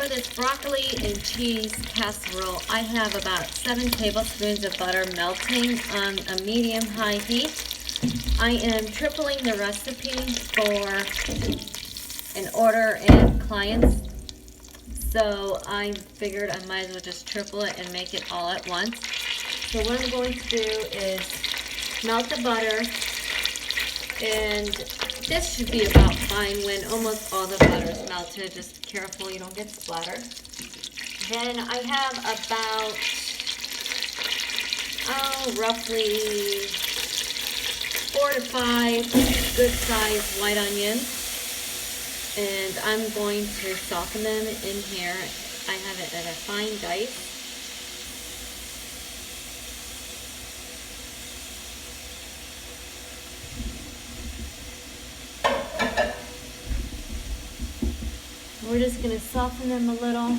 for this broccoli and cheese casserole, I have about 7 tablespoons of butter melting on a medium-high heat. I am tripling the recipe for an order and clients, so I figured I might as well just triple it and make it all at once. So what I'm going to do is melt the butter, and this should be about fine when almost all the butter is melted. Just careful you don't get splatter. Then I have about, roughly 4 to 5 good-sized white onions. And I'm going to soften them in here. I have it at a fine dice. We're just going to soften them a little.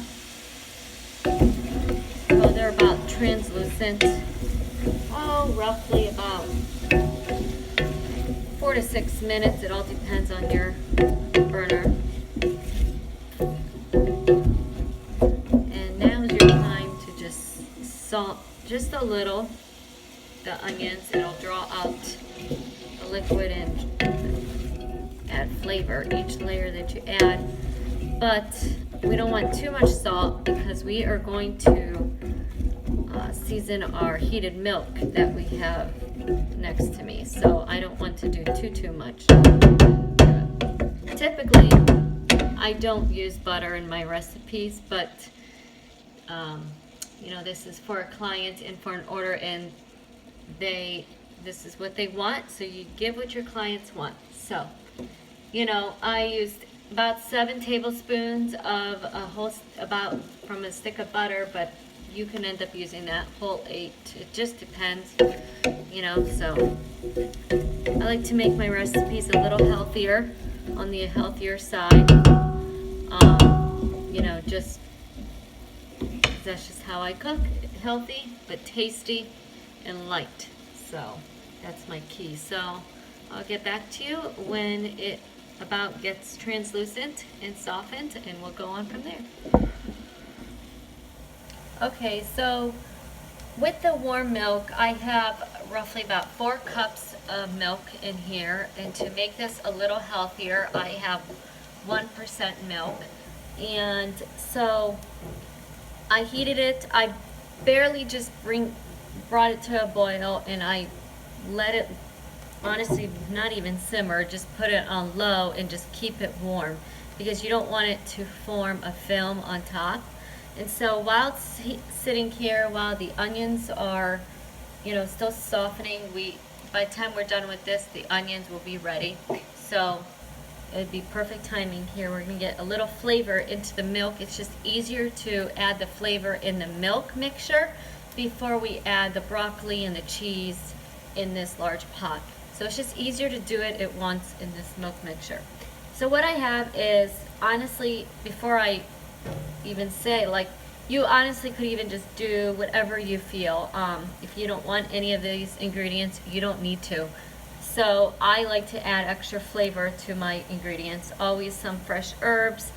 So they're about translucent. Roughly about 4 to 6 minutes. It all depends on your burner. And now's your time to just salt just a little the onions. It'll draw out the liquid and add flavor each layer that you add. But we don't want too much salt because we are going to season our heated milk that we have next to me. So I don't want to do too much. Typically, I don't use butter in my recipes, but this is for a client and for an order, and this is what they want. So you give what your clients want. So, I used about 7 tablespoons of from a stick of butter, but you can end up using that whole 8. It just depends, so I like to make my recipes a little healthier, on the healthier side. That's just how I cook. Healthy, but tasty and light. So that's my key. So I'll get back to you when it about gets translucent and softened, and we'll go on from there. Okay, so with the warm milk, I have roughly about 4 cups of milk in here, and to make this a little healthier, I have 1% milk. And so I heated it. I barely just brought it to a boil, and I let it, honestly, not even simmer, just put it on low and just keep it warm, because you don't want it to form a film on top. And so while it's sitting here, while the onions are, still softening, by the time we're done with this, the onions will be ready. So it'd be perfect timing here. We're gonna get a little flavor into the milk. It's just easier to add the flavor in the milk mixture before we add the broccoli and the cheese in this large pot. So it's just easier to do it at once in this milk mixture. So what I have is, honestly, before I even say, you honestly could even just do whatever you feel. If you don't want any of these ingredients, you don't need to. So I like to add extra flavor to my ingredients. Always some fresh herbs.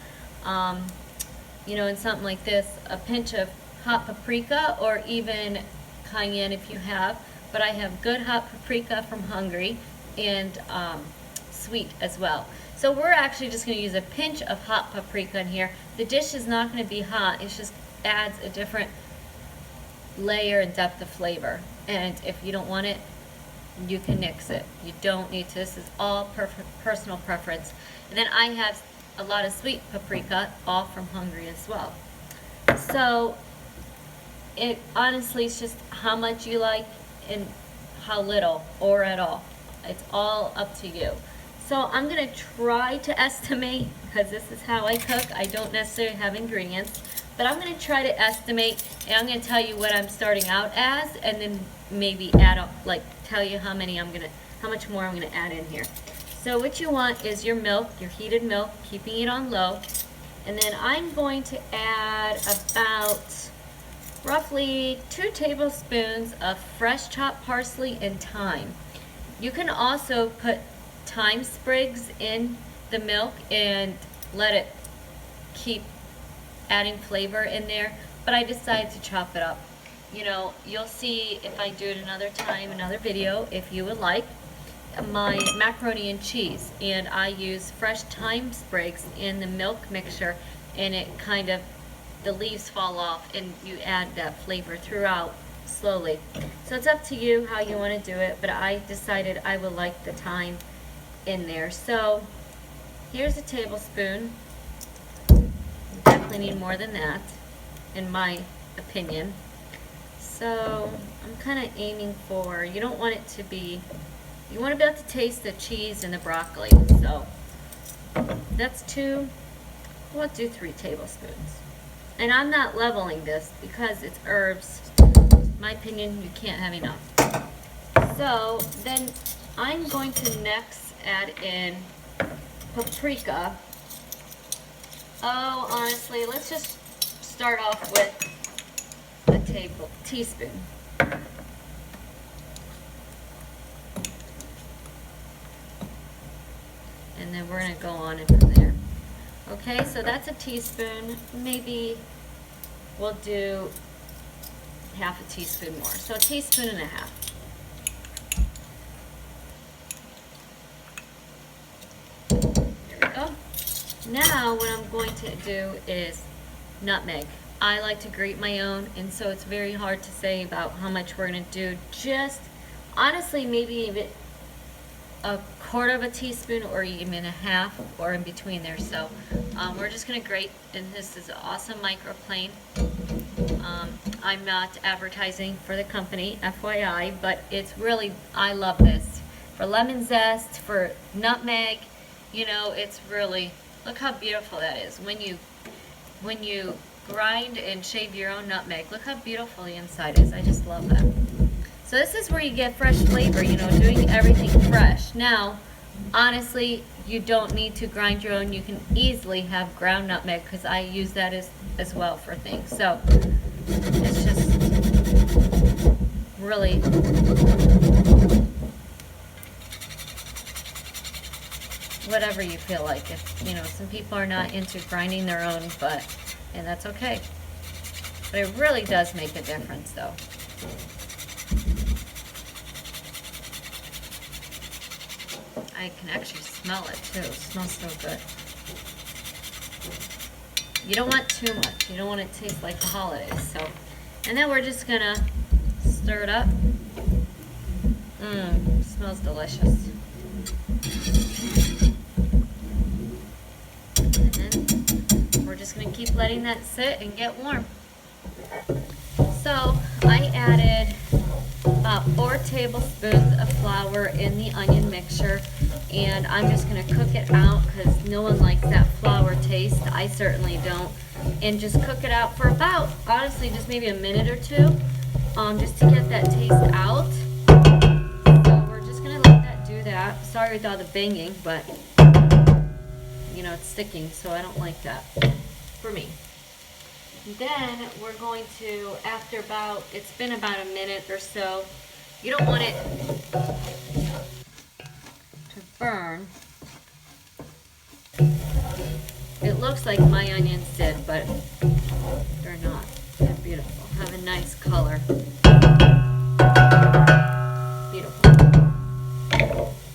In something like this, a pinch of hot paprika, or even cayenne if you have. But I have good hot paprika from Hungary, and sweet as well. So we're actually just going to use a pinch of hot paprika in here. The dish is not going to be hot. It just adds a different layer and depth of flavor. And if you don't want it, you can nix it. You don't need to. This is all personal preference. And then I have a lot of sweet paprika, all from Hungary as well. So it honestly is just how much you like and how little, or at all. It's all up to you. So I'm going to try to estimate, because this is how I cook. I don't necessarily have ingredients, but I'm going to try to estimate, and I'm going to tell you what I'm starting out as, and then maybe add up, tell you how much more I'm going to add in here. So what you want is your milk, your heated milk, keeping it on low, and then I'm going to add about roughly 2 tablespoons of fresh chopped parsley and thyme. You can also put thyme sprigs in the milk and let it keep adding flavor in there, but I decided to chop it up. You know, you'll see if I do it another time, another video, if you would like, my macaroni and cheese, and I use fresh thyme sprigs in the milk mixture, and it kind of, the leaves fall off and you add that flavor throughout slowly. So it's up to you how you want to do it, but I decided I would like the thyme in there. So here's a tablespoon. You definitely need more than that, in my opinion. So I'm kind of aiming for, you don't want it to be, you want to be able to taste the cheese and the broccoli. So that's 2, we'll do 3 tablespoons. And I'm not leveling this because it's herbs. In my opinion, you can't have enough. So then I'm going to next add in paprika. Oh, honestly, let's just start off with a teaspoon. And then we're going to go on it from there. Okay, so that's a teaspoon. Maybe we'll do half a teaspoon more. So a teaspoon and a half. There we go. Now what I'm going to do is nutmeg. I like to grate my own, and so it's very hard to say about how much we're going to do. Just honestly, maybe even a quarter of a teaspoon or even a half, or in between there. So we're just going to grate, and this is an awesome microplane. I'm not advertising for the company, FYI, but it's really, I love this. For lemon zest, for nutmeg, you know, it's really, look how beautiful that is. When you grind and shave your own nutmeg, look how beautiful the inside is. I just love that. So this is where you get fresh flavor, you know, doing everything fresh. Now, honestly, you don't need to grind your own. You can easily have ground nutmeg, because I use that as well for things. So it's just really whatever you feel like. If, you know, some people are not into grinding their own, and that's okay. But it really does make a difference, though. I can actually smell it too. It smells so good. You don't want too much. You don't want it to taste like the holidays. So, and then we're just gonna stir it up. Smells delicious. And then we're just gonna keep letting that sit and get warm. So I added about 4 tablespoons of flour in the onion mixture, and I'm just going to cook it out because no one likes that flour taste. I certainly don't. And just cook it out for about, honestly, just maybe a minute or 2, just to get that taste out. So we're just going to let that do that. Sorry with all the banging, but you know, it's sticking, so I don't like that for me. Then we're going to, after about, it's been about a minute or so, you don't want it to burn. It looks like my onions did, but they're not. They're beautiful. Have a nice color. Beautiful.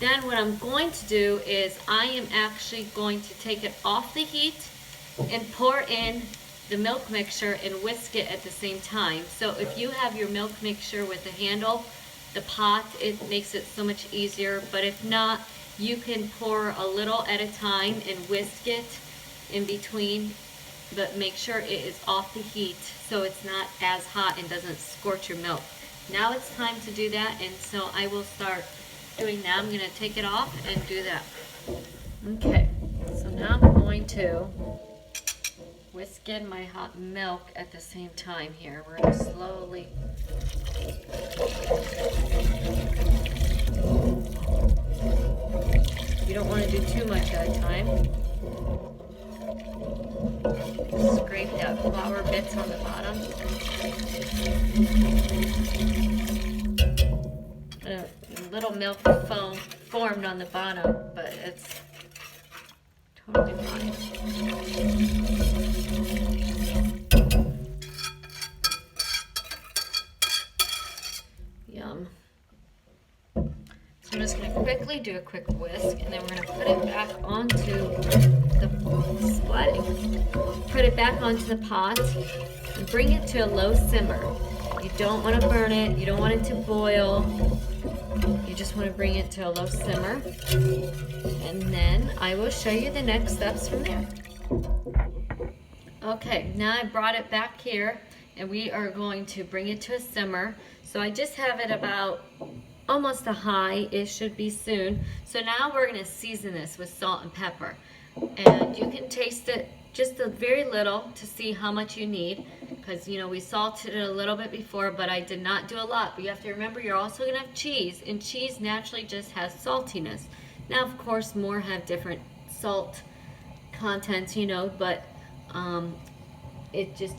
Then what I'm going to do is I am actually going to take it off the heat and pour in the milk mixture and whisk it at the same time. So if you have your milk mixture with the handle, the pot, it makes it so much easier. But if not, you can pour a little at a time and whisk it in between, but make sure it is off the heat so it's not as hot and doesn't scorch your milk. Now it's time to do that, and so I will start doing that. I'm going to take it off and do that. Okay, so now I'm going to whisk in my hot milk at the same time here. We're going to slowly you don't want to do too much at a time. Scrape that flour bits on the bottom. A little milk foam formed on the bottom, but it's totally fine. I'm just going to quickly do a quick whisk, and then we're going to put it back onto the splitting. Put it back onto the pot and bring it to a low simmer. You don't want to burn it. You don't want it to boil. You just want to bring it to a low simmer. And then I will show you the next steps from there. Okay, now I brought it back here, and we are going to bring it to a simmer. So I just have it about almost a high. It should be soon. So now we're going to season this with salt and pepper. And you can taste it just a very little to see how much you need, because you know we salted it a little bit before, but I did not do a lot. But you have to remember, you're also going to have cheese, and cheese naturally just has saltiness. Now of course more have different salt contents, you know, but it just,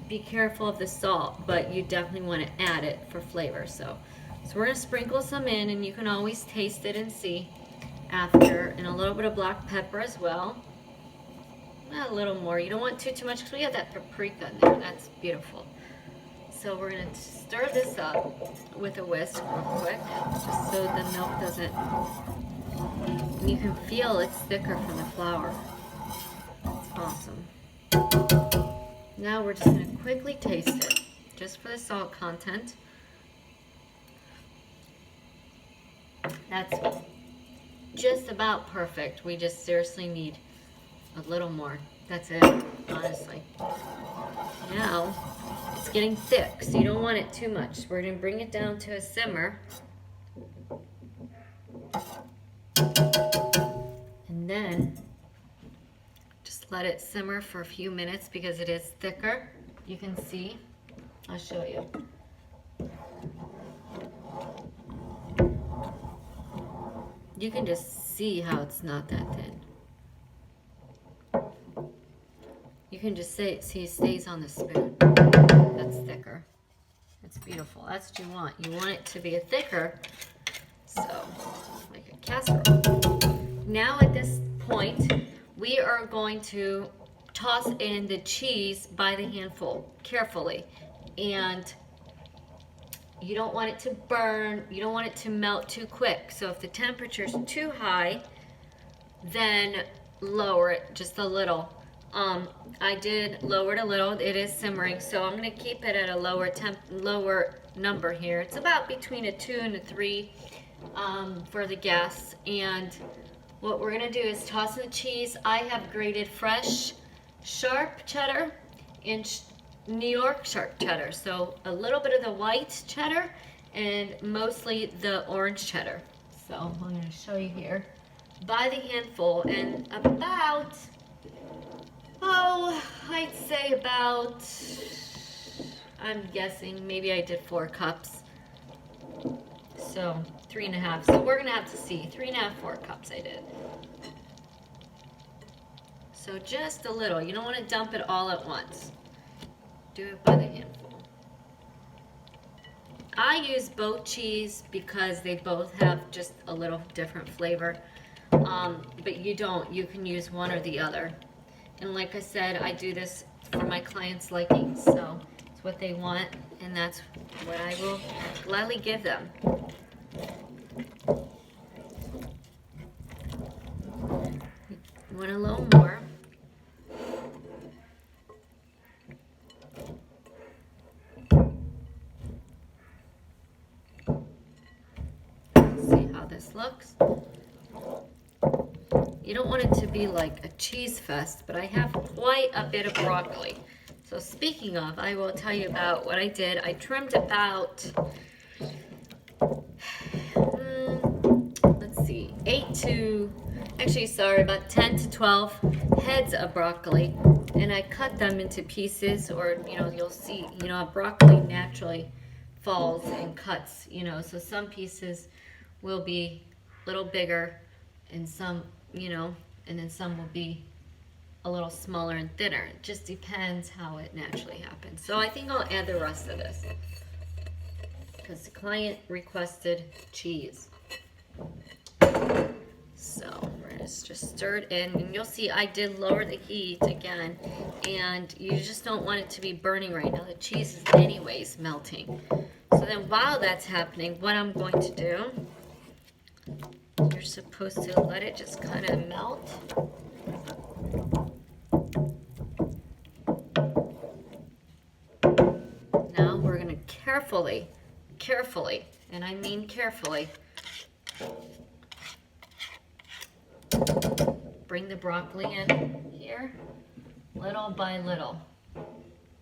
be careful of the salt, but you definitely want to add it for flavor. So we're going to sprinkle some in, and you can always taste it and see after, and a little bit of black pepper as well. A little more. You don't want too much, because we have that paprika in there. That's beautiful. So we're going to stir this up with a whisk real quick, just so the milk doesn't, and you can feel it's thicker from the flour. It's awesome. Now we're just going to quickly taste it, just for the salt content. That's just about perfect. We just seriously need a little more. That's it, honestly. Now, it's getting thick, so you don't want it too much. We're going to bring it down to a simmer. And then, just let it simmer for a few minutes because it is thicker. You can see. I'll show you. You can just see how it's not that thin. You can just see it stays on the spoon. That's thicker. It's beautiful. That's what you want. You want it to be a thicker, so like a casserole. Now at this point, we are going to toss in the cheese by the handful, carefully. And you don't want it to burn, you don't want it to melt too quick. So if the temperature is too high, then lower it just a little. I did lower it a little. It is simmering, so I'm going to keep it at a lower number here. It's about between a 2 and a 3 for the gas. And what we're going to do is toss in the cheese. I have grated fresh, sharp cheddar and New York sharp cheddar. So a little bit of the white cheddar and mostly the orange cheddar. So I'm going to show you here. By the handful, and about, I'd say about, I'm guessing, maybe I did 4 cups. So 3.5. So we're going to have to see. 3.5, 4 cups I did. So just a little. You don't want to dump it all at once. Do it by the handful. I use both cheese because they both have just a little different flavor. But you don't. You can use one or the other. And like I said, I do this for my clients' liking. So it's what they want, and that's what I will gladly give them. You want a little more. See how this looks. You don't want it to be like a cheese fest, but I have quite a bit of broccoli. So speaking of, I will tell you about what I did. I trimmed about, let's see, 10 to 12 heads of broccoli. And I cut them into pieces, or, you'll see, broccoli naturally falls and cuts, so some pieces will be a little bigger and some, and then some will be a little smaller and thinner. It just depends how it naturally happens. So I think I'll add the rest of this because the client requested cheese. So we're going to just stir it in, and you'll see I did lower the heat again, and you just don't want it to be burning right now. The cheese is anyways melting. So then while that's happening, what I'm going to do You're supposed to let it just kind of melt. Now we're going to carefully, and I mean carefully, bring the broccoli in here, little by little.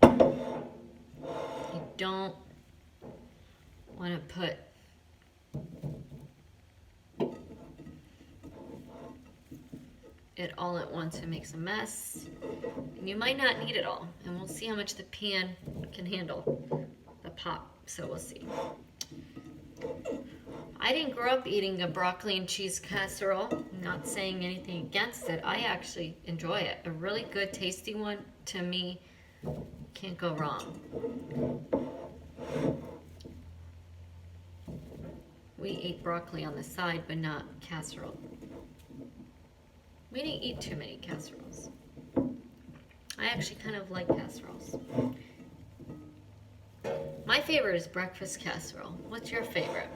You don't want to put it all at once. It makes a mess, and you might not need it all, and we'll see how much the pan can handle, the pot, so we'll see. I didn't grow up eating a broccoli and cheese casserole. I'm not saying anything against it. I actually enjoy it. A really good, tasty one, to me, can't go wrong. We ate broccoli on the side, but not casserole. We didn't eat too many casseroles. I actually kind of like casseroles. My favorite is breakfast casserole. What's your favorite?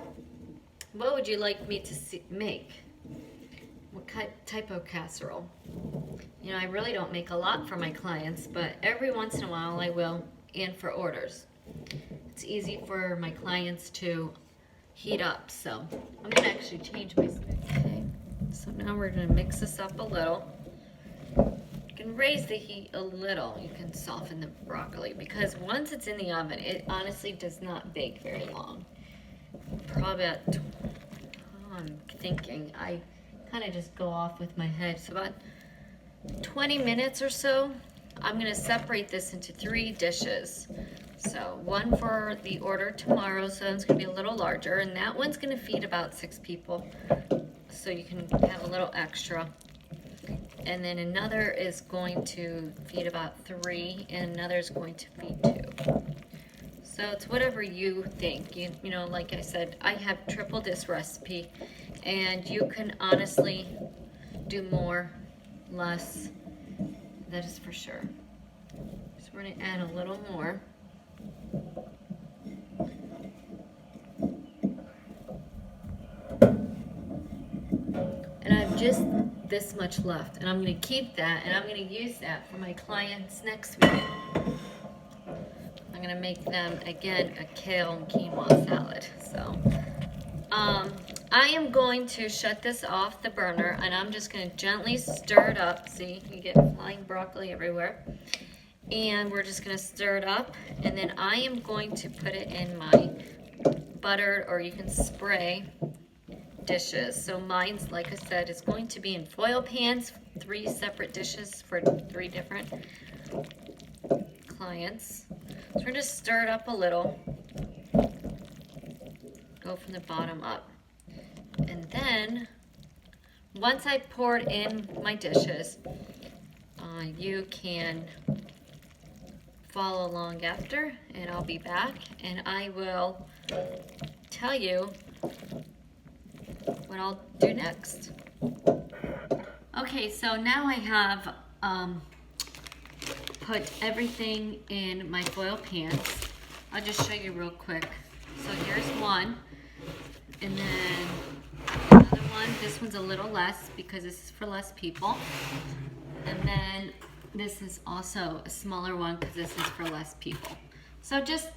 What would you like me to make? What type of casserole? You know, I really don't make a lot for my clients, but every once in a while I will, and for orders. It's easy for my clients to heat up, so I'm gonna actually change my stick. Okay, so now we're gonna mix this up a little. You can raise the heat a little. You can soften the broccoli, because once it's in the oven, it honestly does not bake very long. Probably about, I'm thinking, I kind of just go off with my head. So about 20 minutes or so. I'm going to separate this into 3 dishes. So one for the order tomorrow, so it's going to be a little larger, and that one's going to feed about 6 people, so you can have a little extra. And then another is going to feed about 3, and another is going to feed 2. So it's whatever you think. You know, like I said, I have tripled this recipe, and you can honestly do more, less, that is for sure. So we're going to add a little more. And I have just this much left, and I'm going to keep that, and I'm going to use that for my clients next week. I'm going to make them, again, a kale and quinoa salad. So I am going to shut this off the burner, and I'm just going to gently stir it up. See, you get flying broccoli everywhere. And we're just going to stir it up, and then I am going to put it in my buttered, or you can spray, dishes. So mine's, like I said, is going to be in foil pans, 3 separate dishes for 3 different clients. So we're going to stir it up a little, go from the bottom up. And then, once I poured in my dishes, you can follow along after, and I'll be back, and I will tell you what I'll do next. Okay, so now I have put everything in my foil pans. I'll just show you real quick. So here's one, and then another one. This one's a little less because this is for less people. And then this is also a smaller one because this is for less people. So just,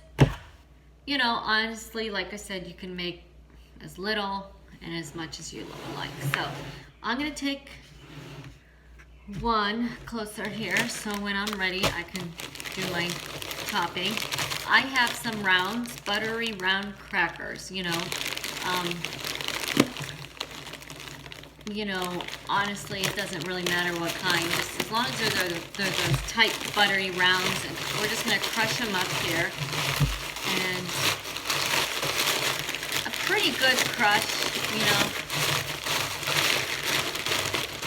you know, honestly, like I said, you can make as little and as much as you like. So I'm going to take one closer here, so when I'm ready I can do my topping. I have some rounds, buttery round crackers, you know, honestly it doesn't really matter what kind, just as long as they're those tight buttery rounds. And we're just going to crush them up here, and a pretty good crush, you know.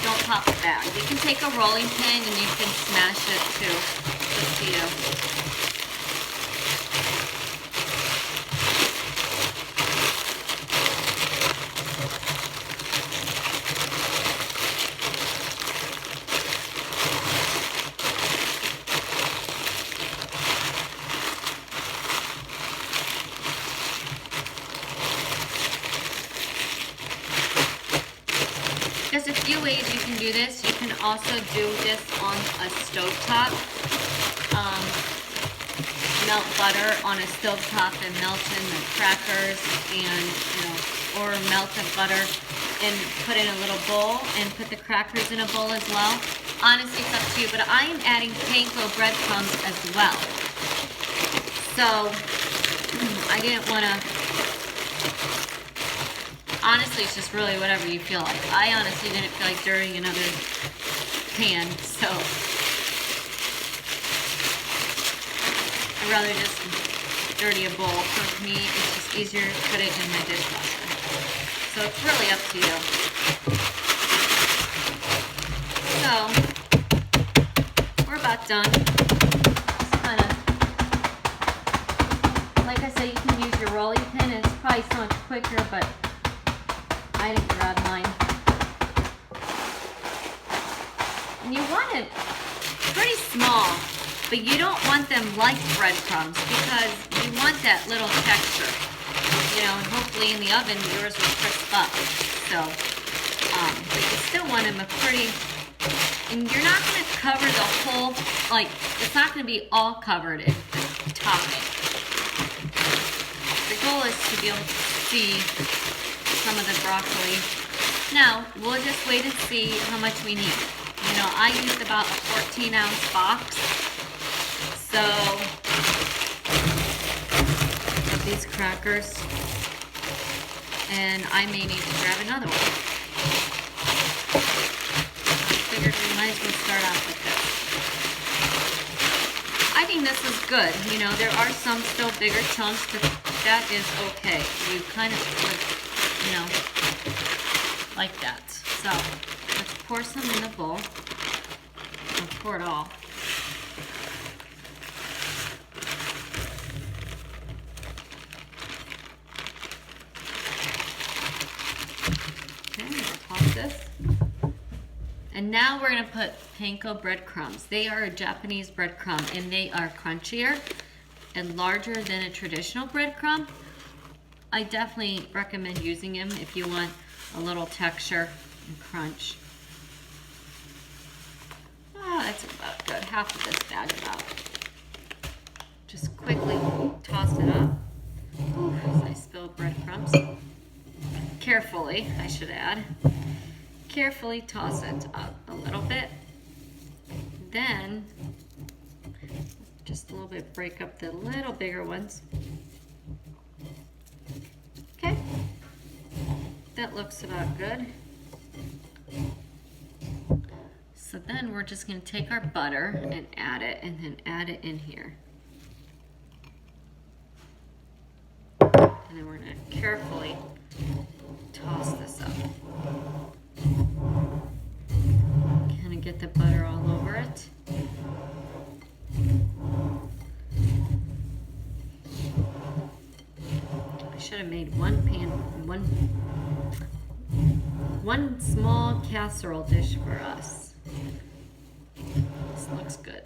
Don't pop it back. You can take a rolling pin and you can smash it too. Just to you. few ways you can do this. You can also do this on a stovetop. Melt butter on a stovetop and melt in the crackers and, or melt the butter and put in a little bowl and put the crackers in a bowl as well. Honestly, it's up to you, but I am adding panko breadcrumbs as well. So, I didn't want to, honestly, it's just really whatever you feel like. I honestly didn't feel like dirtying another pan, so I'd rather just dirty a bowl. For me, it's just easier to put it in my dishwasher. So it's really up to you. So, we're about done. Just kind of, like I said, you can use your rolling pin. It's probably so much quicker, but I didn't grab mine. And you want it pretty small, but you don't want them like breadcrumbs because you want that little texture. And hopefully in the oven yours will crisp up. So, but you still want them a pretty, and you're not going to cover the whole, like, it's not going to be all covered in the topping. The goal is to be able to see some of the broccoli. Now, we'll just wait and see how much we need. I used about a 14-ounce box. So, these crackers, and I may need to grab another one. I figured we might as well start off with this. I think this is good. There are some still bigger chunks, but that is okay. You kind of put, like that. So, let's pour some in the bowl. I'll pour it all. This. And now we're going to put panko breadcrumbs. They are a Japanese breadcrumb and they are crunchier and larger than a traditional breadcrumb. I definitely recommend using them if you want a little texture and crunch. That's about good. Half of this bag about. Just quickly toss it up. Ooh, I spilled breadcrumbs. Carefully, I should add. Carefully toss it up a little bit. Then, just a little bit, break up the little bigger ones. Okay, that looks about good. So then we're just going to take our butter and add it, and then add it in here. And then we're going to carefully toss this up. Kind of get the butter all over it. I should have made one small casserole dish for us. This looks good.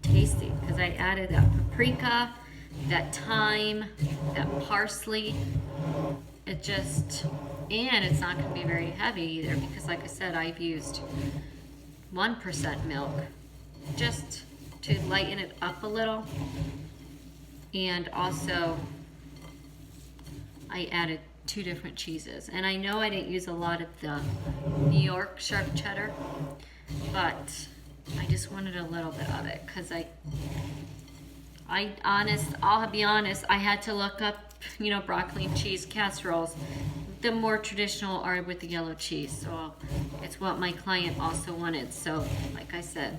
Tasty, because I added that paprika, that thyme, that parsley. It just, and it's not going to be very heavy either because, like I said, I've used 1% milk just to lighten it up a little. And also, I added 2 different cheeses. And I know I didn't use a lot of the New York sharp cheddar, but I just wanted a little bit of it because I'll be honest, I had to look up, broccoli and cheese casseroles. The more traditional are with the yellow cheese, so it's what my client also wanted. So, like I said,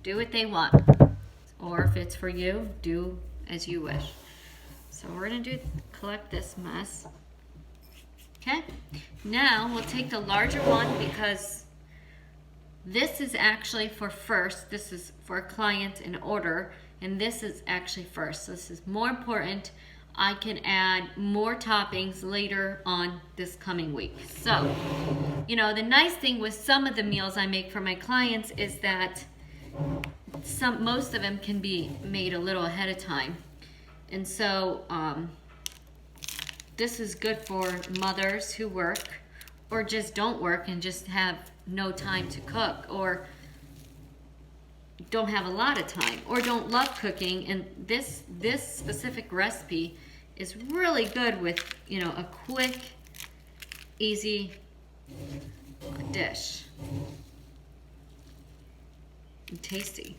do what they want, or if it's for you, do as you wish. So we're gonna collect this mess. Okay, now we'll take the larger one because this is actually for first. This is for a client in order, and this is actually first. So this is more important. I can add more toppings later on this coming week. So, the nice thing with some of the meals I make for my clients is that most of them can be made a little ahead of time. And so, this is good for mothers who work or just don't work and just have no time to cook, or don't have a lot of time, or don't love cooking. And this specific recipe is really good with, you know, a quick, easy dish. And tasty.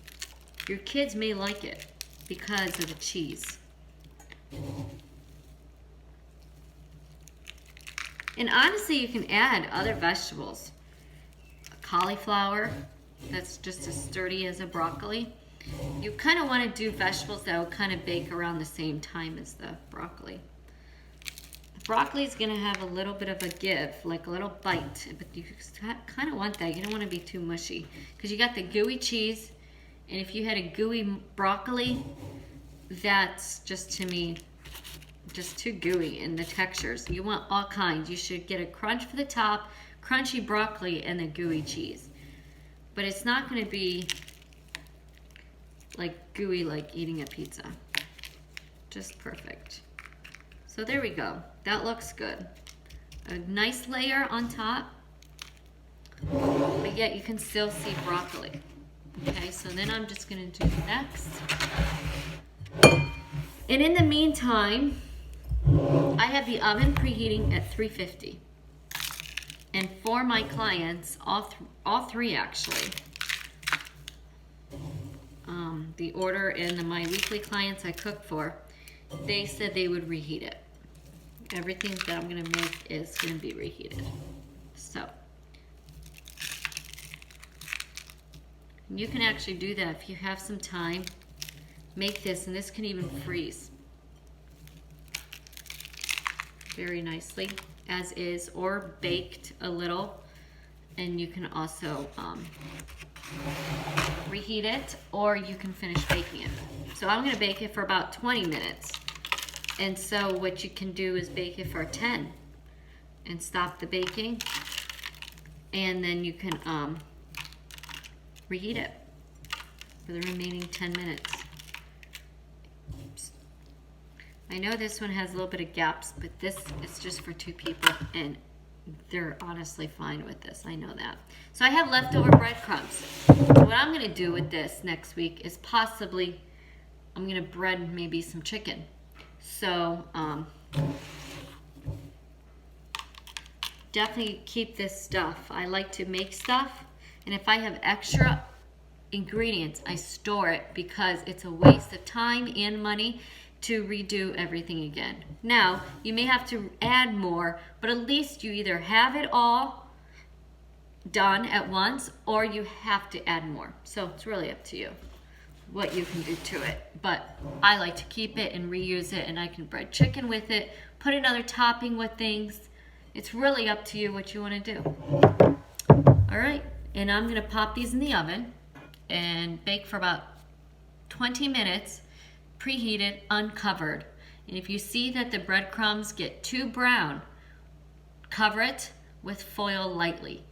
Your kids may like it because of the cheese. And honestly, you can add other vegetables. Cauliflower, that's just as sturdy as a broccoli. You kind of want to do vegetables that will kind of bake around the same time as the broccoli. Broccoli is going to have a little bit of a give, like a little bite, but you kind of want that. You don't want to be too mushy because you got the gooey cheese, and if you had a gooey broccoli, that's just, to me, just too gooey in the textures. You want all kinds. You should get a crunch for the top, crunchy broccoli, and the gooey cheese. But it's not going to be like gooey like eating a pizza. Just perfect. So there we go. That looks good. A nice layer on top, but yet you can still see broccoli. Okay, so then I'm just going to do next. And in the meantime, I have the oven preheating at 350. And for my clients, all three actually, the order and my weekly clients I cook for, they said they would reheat it. Everything that I'm going to make is going to be reheated. So you can actually do that if you have some time. Make this, and this can even freeze very nicely as is, or baked a little, and you can also reheat it, or you can finish baking it. So I'm going to bake it for about 20 minutes. And so what you can do is bake it for 10 and stop the baking, and then you can reheat it for the remaining 10 minutes. Oops. I know this one has a little bit of gaps, but this is just for 2 people, and they're honestly fine with this. I know that. So I have leftover breadcrumbs. So what I'm going to do with this next week is possibly I'm going to bread maybe some chicken. So definitely keep this stuff. I like to make stuff, and if I have extra ingredients, I store it, because it's a waste of time and money to redo everything again. Now, you may have to add more, but at least you either have it all done at once, or you have to add more. So it's really up to you what you can do to it. But I like to keep it and reuse it, and I can bread chicken with it, put another topping with things. It's really up to you what you want to do. All right, and I'm going to pop these in the oven and bake for about 20 minutes, preheated, uncovered. And if you see that the breadcrumbs get too brown, cover it with foil lightly,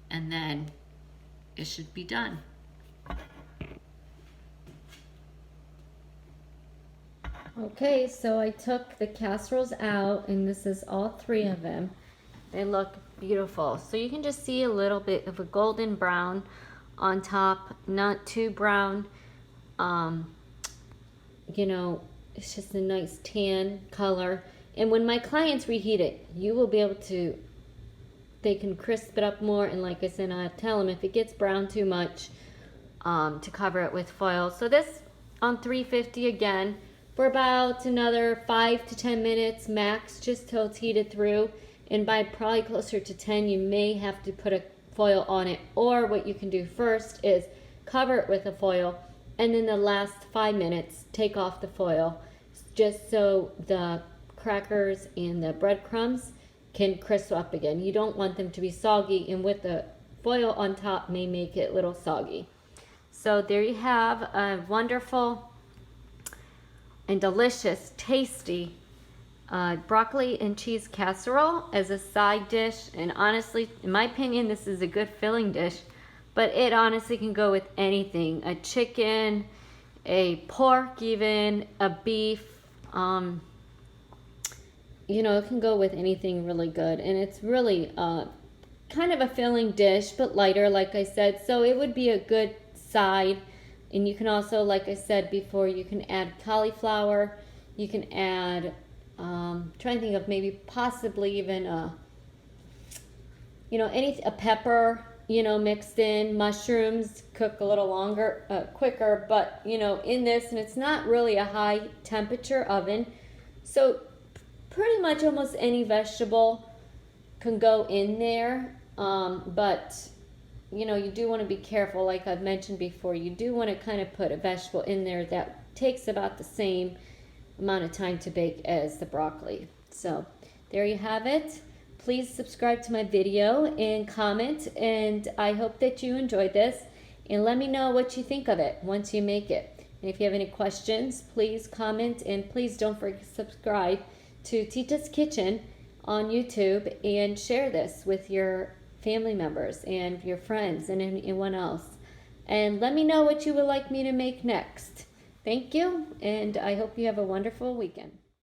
and then it should be done. Okay, so I took the casseroles out, and this is all 3 of them. They look beautiful. So you can just see a little bit of a golden brown on top, not too brown. You know, it's just a nice tan color. And when my clients reheat it, you will be able to, they can crisp it up more. And like I said, I tell them if it gets brown too much, to cover it with foil. So this on 350 again for about another 5 to 10 minutes max, just till it's heated through. And by probably closer to 10, you may have to put a foil on it. Or what you can do first is cover it with a foil, and then the last 5 minutes take off the foil, just so the crackers and the breadcrumbs can crisp up again. You don't want them to be soggy, and with the foil on top may make it a little soggy. So there you have a wonderful and delicious, tasty broccoli and cheese casserole as a side dish. And honestly, in my opinion, this is a good filling dish, but it honestly can go with anything. A chicken, a pork even, a beef, you know, it can go with anything really good. And it's really kind of a filling dish, but lighter, like I said. So it would be a good side. And you can also, like I said before, you can add cauliflower. You can add, trying to think of maybe possibly even a pepper, mixed in, mushrooms, cook a little longer, quicker, but, in this, and it's not really a high temperature oven. So pretty much almost any vegetable can go in there. But, you do want to be careful, like I've mentioned before. You do want to kind of put a vegetable in there that takes about the same amount of time to bake as the broccoli. So there you have it. Please subscribe to my video and comment, and I hope that you enjoyed this, and let me know what you think of it once you make it. And if you have any questions, please comment, and please don't forget to subscribe to Tita's Kitchen on YouTube, and share this with your family members and your friends and anyone else. And let me know what you would like me to make next. Thank you, and I hope you have a wonderful weekend.